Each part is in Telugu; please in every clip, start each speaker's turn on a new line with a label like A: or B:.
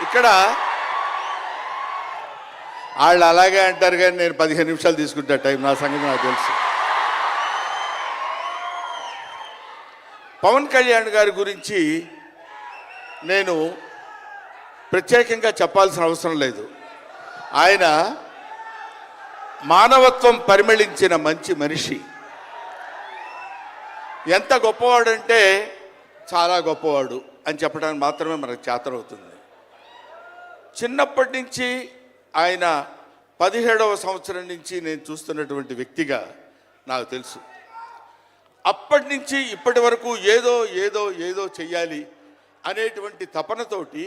A: ఇక్కడ వాళ్ళు అలాగే అంటారు కానీ నేను 15 నిమిషాలు తీసుకుంటా టైం, నా సంగతి నాకు తెలుసు. పవన్ కళ్యాణ్ గారి గురించి నేను ప్రత్యేకంగా చెప్పాల్సిన అవసరం లేదు. ఆయన మానవత్వం పరిమళించిన మంచి మనిషి. ఎంత గొప్పవాడంటే చాలా గొప్పవాడు అని చెప్పడానికి మాత్రమే మనకు చేతనవుతుంది. చిన్నప్పటి నుంచి ఆయన 17వ సంవత్సరం నుంచి నేను చూస్తున్నటువంటి వ్యక్తిగా నాకు తెలుసు. అప్పటి నుంచి ఇప్పటి వరకు ఏదో ఏదో ఏదో చెయ్యాలి అనేటువంటి తపనతోటి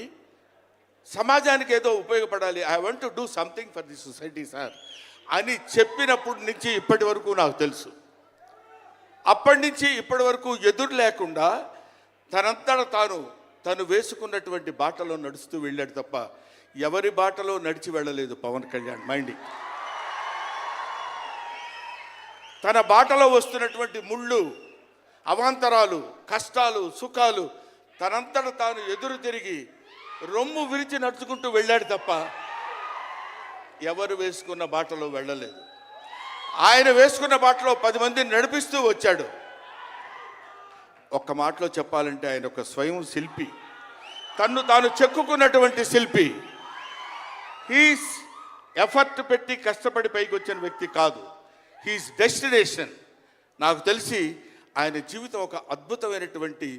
A: సమాజానికి ఏదో ఉపయోగపడాలి, I want to do something for the society sir అని చెప్పినప్పటి నుంచి ఇప్పటి వరకు నాకు తెలుసు. అప్పటి నుంచి ఇప్పటి వరకు ఎదురు లేకుండా తనంతట తను వేసుకున్నటువంటి బాటలో నడుస్తూ వెళ్ళాడు తప్ప ఎవరి బాటలో నడిచి వెళ్ళలేదు పవన్ కళ్యాణ్. మైండ్ తన బాటలో వస్తున్నటువంటి ముళ్ళు, అవాంతరాలు, కష్టాలు, సుఖాలు తనంతట తాను ఎదురు తిరిగి రొమ్ము విరిచి నడుచుకుంటూ వెళ్ళాడు తప్ప ఎవరు వేసుకున్న బాటలో వెళ్ళలేదు. ఆయన వేసుకున్న బాటలో 10 మందిని నడిపిస్తూ వచ్చాడు. ఒక్క మాటలో చెప్పాలంటే ఆయన ఒక స్వయం శిల్పి, తన్ను తాను చెక్కుకున్నటువంటి శిల్పి. హీస్ ఎఫర్ట్ పెట్టి కష్టపడి పైకి వచ్చిన వ్యక్తి కాదు, హీస్ డెస్టినేషన్. నాకు తెలిసి ఆయన జీవితం ఒక అద్భుతమైనటువంటి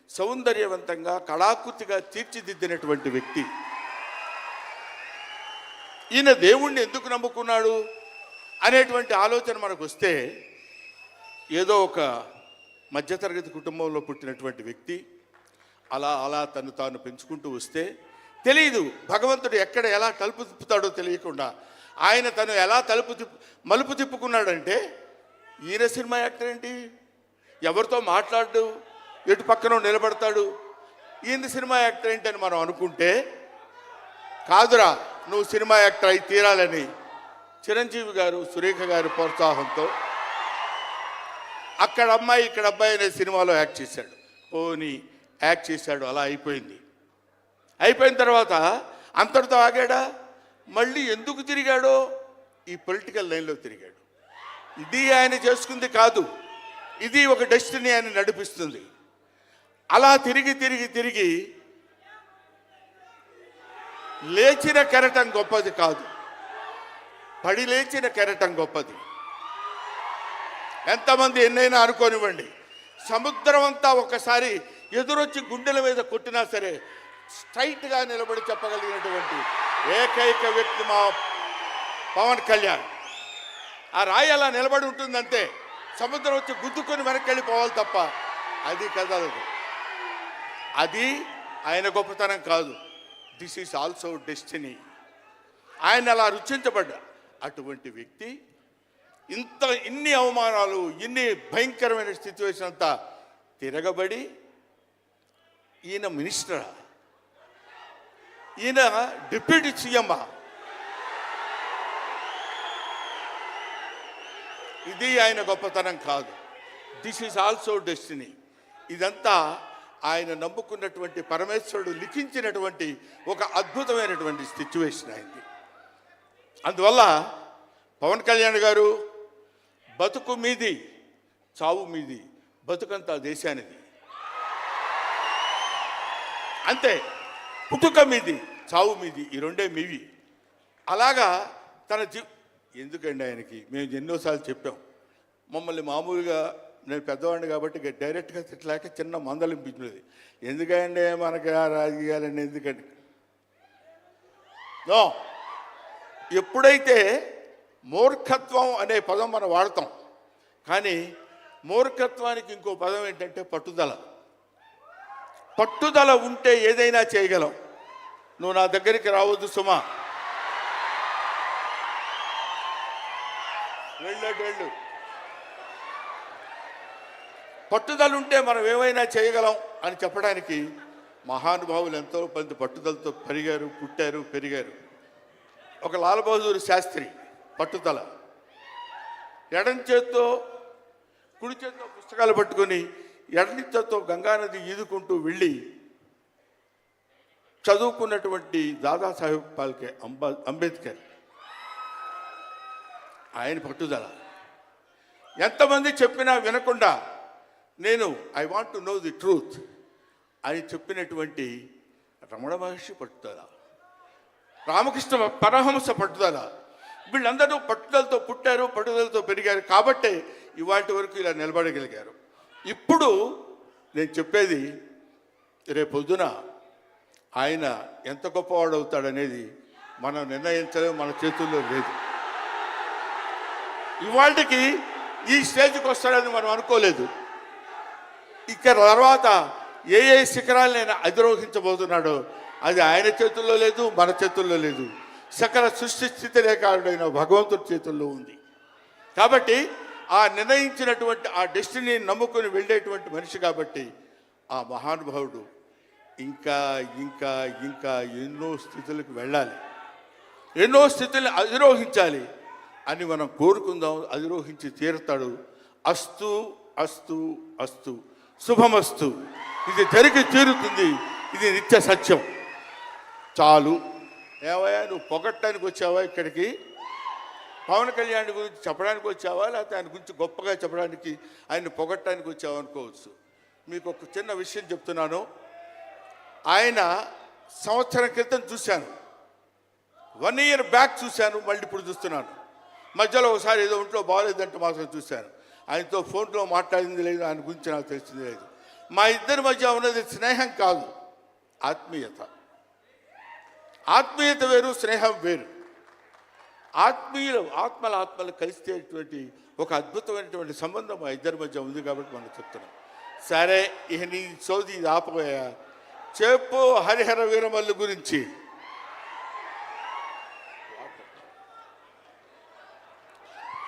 A: సౌందర్యవంతంగా కళాకృతిగా తీర్చిదిద్దినటువంటి వ్యక్తి. ఈయన దేవుణ్ణి ఎందుకు నమ్ముకున్నాడు అనేటువంటి ఆలోచన మనకు వస్తే, ఏదో ఒక మధ్యతరగతి కుటుంబంలో పుట్టినటువంటి వ్యక్తి అలా అలా తను తాను పెంచుకుంటూ వస్తే తెలియదు భగవంతుడు ఎక్కడ ఎలా తలుపు తిప్పుతాడో తెలియకుండా ఆయన తను ఎలా మలుపు తిప్పుకున్నాడంటే, ఈయన సినిమా యాక్టర్ ఏంటి, ఎవరితో మాట్లాడు, ఎటు పక్కన నిలబడతాడు, ఈయన సినిమా యాక్టర్ ఏంటి అని మనం అనుకుంటే, కాదురా నువ్వు సినిమా యాక్టర్ అయి తీరాలని చిరంజీవి గారు, సురేఖ గారి ప్రోత్సాహంతో అక్కడ అమ్మాయి ఇక్కడ అబ్బాయి అనే సినిమాలో యాక్ట్ చేశాడు. పోనీ యాక్ట్ చేశాడు, అలా అయిపోయింది. అయిపోయిన తర్వాత అంతటితో ఆగాడా, మళ్ళీ ఎందుకు తిరిగాడో ఈ పొలిటికల్ లైన్లో తిరిగాడు. ఇది ఆయన చేసుకుంది కాదు, ఇది ఒక డెస్టినీ ఆయన నడిపిస్తుంది. అలా తిరిగి తిరిగి తిరిగి లేచిన కెరటం గొప్పది కాదు, పడి లేచిన కెరటం గొప్పది. ఎంతమంది ఎన్నైనా అనుకోనివ్వండి, సముద్రం అంతా ఒకసారి ఎదురొచ్చి గుండెల మీద కొట్టినా సరే స్ట్రైట్గా నిలబడి చెప్పగలిగినటువంటి ఏకైక వ్యక్తి మా పవన్ కళ్యాణ్. ఆ రాయి అలా నిలబడి ఉంటుందంతే, సముద్రం వచ్చి గుద్దుకొని వెనక్కి వెళ్ళిపోవాలి తప్ప అది కదలదు. అది ఆయన గొప్పతనం కాదు, దిస్ ఈజ్ ఆల్సో డెస్టినీ. ఆయన అలా రుచించబడ్డా అటువంటి వ్యక్తి ఇన్ని అవమానాలు, ఇన్ని భయంకరమైన సిచ్యువేషన్ అంతా తిరగబడి ఈయన మినిస్టరా, ఈయన డిప్యూటీ సీఎమ్మా, ఇది ఆయన గొప్పతనం కాదు, దిస్ ఈజ్ ఆల్సో డెస్టినీ. ఇదంతా ఆయన నమ్ముకున్నటువంటి పరమేశ్వరుడు లిఖించినటువంటి ఒక అద్భుతమైనటువంటి సిచ్యువేషన్ అయింది. అందువల్ల పవన్ కళ్యాణ్ గారు బతుకు మీది చావు మీది, బతుకంతా దేశానిది అంతే. పుట్టుక మీది చావు మీది, ఈ రెండే మీవి. అలాగా తన ఎందుకండి ఆయనకి మేము ఎన్నోసార్లు చెప్పాం, మమ్మల్ని మామూలుగా నేను పెద్దవాడిని కాబట్టి డైరెక్ట్గా తిట్టలేక చిన్న మందలింపించినది, ఎందుకంటే మనకి ఆ రాజకీయాలండి ఎందుకండి. నో, ఎప్పుడైతే మూర్ఖత్వం అనే పదం మనం వాడతాం, కానీ మూర్ఖత్వానికి ఇంకో పదం ఏంటంటే పట్టుదల. పట్టుదల ఉంటే ఏదైనా చేయగలం. నువ్వు నా దగ్గరికి రావద్దు సుమా, వెళ్ళు. పట్టుదల ఉంటే మనం ఏమైనా చేయగలం అని చెప్పడానికి మహానుభావులు ఎంతో మంది పట్టుదలతో పెరిగారు, పుట్టారు, పెరిగారు. ఒక లాల్ బహదూర్ శాస్త్రి పట్టుదల, ఎడం చేత్తో కుడి చేత్తో పుస్తకాలు పట్టుకొని ఎడని చేత్తో గంగానది ఈదుకుంటూ వెళ్ళి చదువుకున్నటువంటి దాదాసాహెబ్ పాల్కే అంబేద్కర్, ఆయన పట్టుదల. ఎంతమంది చెప్పినా వినకుండా నేను I want to know the truth అని చెప్పినటువంటి రమణ మహర్షి పట్టుదల, రామకృష్ణ పరమహంస పట్టుదల, వీళ్ళందరూ పట్టుదలతో పుట్టారు, పట్టుదలతో పెరిగారు కాబట్టే ఇవాటి వరకు ఇలా నిలబడగలిగారు. ఇప్పుడు నేను చెప్పేది, రేపొద్దున ఆయన ఎంత గొప్పవాడు అవుతాడనేది మనం నిర్ణయించలేము, మన చేతుల్లో లేదు. ఇవాళకి ఈ స్టేజ్కి వస్తాడని మనం అనుకోలేదు. ఇక తర్వాత ఏ ఏ శిఖరాలనైనా అధిరోహించబోతున్నాడో అది ఆయన చేతుల్లో లేదు, మన చేతుల్లో లేదు. సకల సృష్టి స్థితి రేఖాడుడైన భగవంతుడి చేతుల్లో ఉంది. కాబట్టి ఆ నిర్ణయించినటువంటి ఆ డెస్టినీని నమ్ముకొని వెళ్ళేటువంటి మనిషి కాబట్టి ఆ మహానుభావుడు ఇంకా ఇంకా ఇంకా ఎన్నో స్థితులకు వెళ్ళాలి, ఎన్నో స్థితులను అధిరోహించాలి అని మనం కోరుకుందాం. అధిరోహించి తీరుతాడు. అస్తు అస్తు అస్తు, శుభమస్తు. ఇది జరిగి తీరుతుంది, ఇది నిత్య సత్యం. చాలు. ఏవయ్యా, నువ్వు పొగట్టడానికి వచ్చావా ఇక్కడికి? పవన్ కళ్యాణ్ గురించి చెప్పడానికి వచ్చావా, లేకపోతే ఆయన గురించి గొప్పగా చెప్పడానికి, ఆయన పొగట్టడానికి వచ్చావా అనుకోవచ్చు. మీకు ఒక చిన్న విషయం చెప్తున్నాను. ఆయన సంవత్సరం క్రితం చూశాను, 1 year బ్యాక్ చూశాను, మళ్ళీ ఇప్పుడు చూస్తున్నాను. మధ్యలో ఒకసారి ఏదో ఒంట్లో బాగోలేదంటే మాత్రం చూశాను. ఆయనతో ఫోన్లో మాట్లాడింది లేదు, ఆయన గురించి నాకు తెలిసింది లేదు. మా ఇద్దరి మధ్య ఉన్నది స్నేహం కాదు, ఆత్మీయత. ఆత్మీయత వేరు, స్నేహం వేరు. ఆత్మలు కలిసేటువంటి ఒక అద్భుతమైనటువంటి సంబంధం మా ఇద్దరి మధ్య ఉంది కాబట్టి మనం చెప్తున్నాం. సరే, ఇక నీ సోది ఇది ఆపబోయా. చెప్పు హరిహర వీరమల్లు గురించి.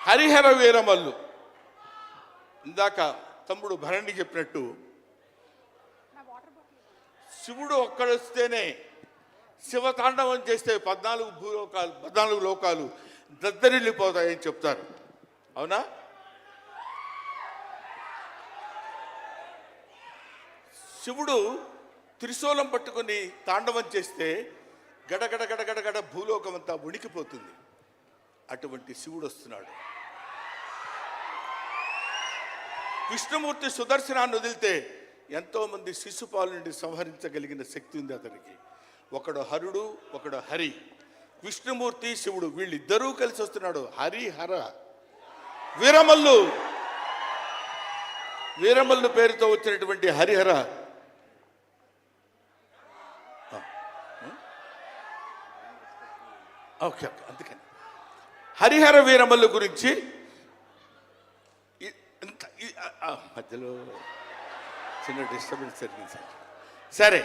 A: హరిహర వీరమల్లు ఇందాక తమ్ముడు భరణి చెప్పినట్టు, శివుడు ఒక్కడొస్తేనే, శివతాండవం చేస్తే 14 లోకాలు దద్దరిల్లిపోతాయని చెప్తారు. అవునా? శివుడు త్రిశూలం పట్టుకొని తాండవం చేస్తే గడగడ గడగడగడ భూలోకం అంతా ఉణికిపోతుంది. అటువంటి శివుడు వస్తున్నాడు. విష్ణుమూర్తి సుదర్శనాన్ని వదిలితే ఎంతోమంది శిశుపాలు నుండి సంహరించగలిగిన శక్తి ఉంది అతనికి. ఒకడు హరుడు, ఒకడు హరి. విష్ణుమూర్తి, శివుడు వీళ్ళిద్దరూ కలిసి వస్తున్నాడు. హరిహర వీరమల్లు, వీరమల్లు పేరుతో వచ్చినటువంటి హరిహర. ఓకే, అందుకని హరిహర వీరమల్లు గురించి మధ్యలో చిన్న డిస్టర్బెన్స్ జరిగింది సార్. సరే,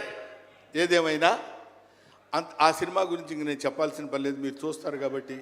A: ఏదేమైనా ఆ సినిమా గురించి ఇంక నేను చెప్పాల్సిన పని లేదు, మీరు చూస్తారు కాబట్టి.